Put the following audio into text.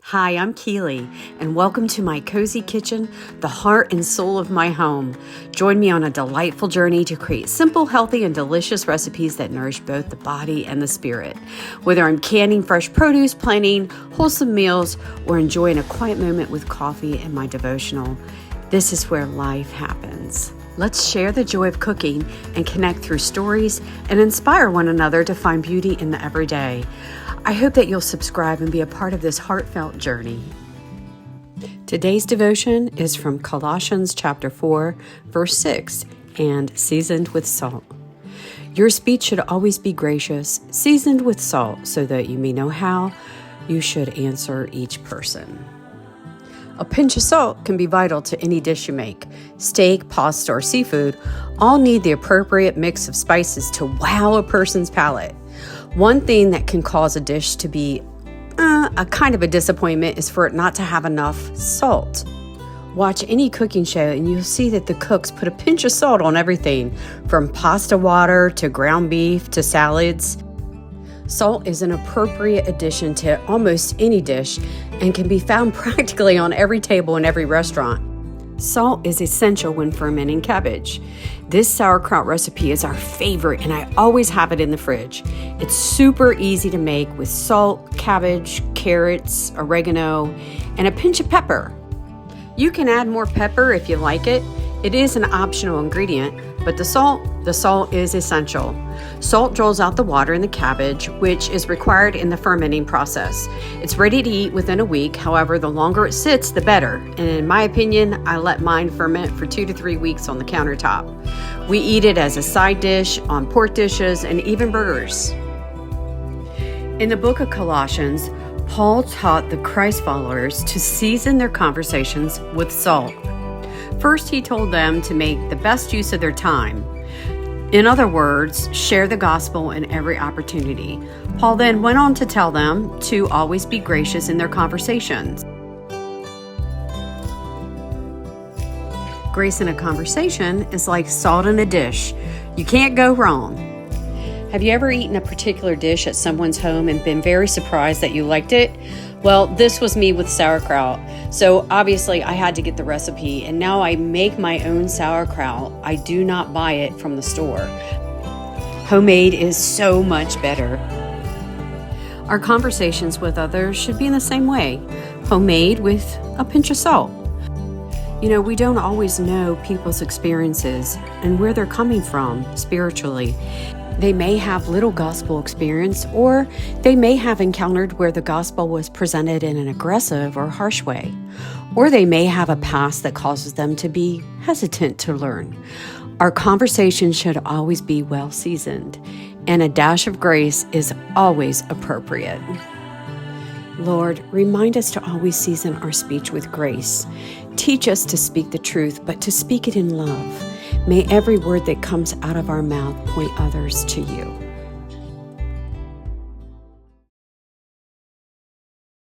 Hi, I'm Keely, and welcome to my cozy kitchen, the heart and soul of my home. Join me on a delightful journey to create simple, healthy, and delicious recipes that nourish both the body and the spirit. Whether I'm canning fresh produce, planning wholesome meals, or enjoying a quiet moment with coffee and my devotional, this is where life happens. Let's share the joy of cooking and connect through stories and inspire one another to find beauty in the everyday. I hope that you'll subscribe and be a part of this heartfelt journey. Today's devotion is from Colossians chapter 4, verse 6, and seasoned with salt. Your speech should always be gracious, seasoned with salt, so that you may know how you should answer each person. A pinch of salt can be vital to any dish you make. Steak, pasta, or seafood all need the appropriate mix of spices to wow a person's palate. One thing that can cause a dish to be a kind of a disappointment is for it not to have enough salt. Watch any cooking show and you'll see that the cooks put a pinch of salt on everything, from pasta water to ground beef to salads. Salt is an appropriate addition to almost any dish and can be found practically on every table in every restaurant. Salt is essential when fermenting cabbage. This sauerkraut recipe is our favorite and I always have it in the fridge. It's super easy to make with salt, cabbage, carrots, oregano, and a pinch of pepper. You can add more pepper if you like it. It is an optional ingredient, but the salt is essential. Salt draws out the water in the cabbage, which is required in the fermenting process. It's ready to eat within a week. However, the longer it sits, the better. And in my opinion, I let mine ferment for 2 to 3 weeks on the countertop. We eat it as a side dish, on pork dishes, and even burgers. In the book of Colossians, Paul taught the Christ followers to season their conversations with salt. First, he told them to make the best use of their time. In other words, share the gospel in every opportunity. Paul then went on to tell them to always be gracious in their conversations. Grace in a conversation is like salt in a dish. You can't go wrong. Have you ever eaten a particular dish at someone's home and been very surprised that you liked it? Well, this was me with sauerkraut. So obviously I had to get the recipe, and now I make my own sauerkraut. I do not buy it from the store. Homemade is so much better. Our conversations with others should be in the same way. Homemade with a pinch of salt. You know, we don't always know people's experiences and where they're coming from spiritually. They may have little gospel experience, or they may have encountered where the gospel was presented in an aggressive or harsh way, or they may have a past that causes them to be hesitant to learn. Our conversation should always be well seasoned, and a dash of grace is always appropriate. Lord, remind us to always season our speech with grace. Teach us to speak the truth, but to speak it in love. May every word that comes out of our mouth point others to you.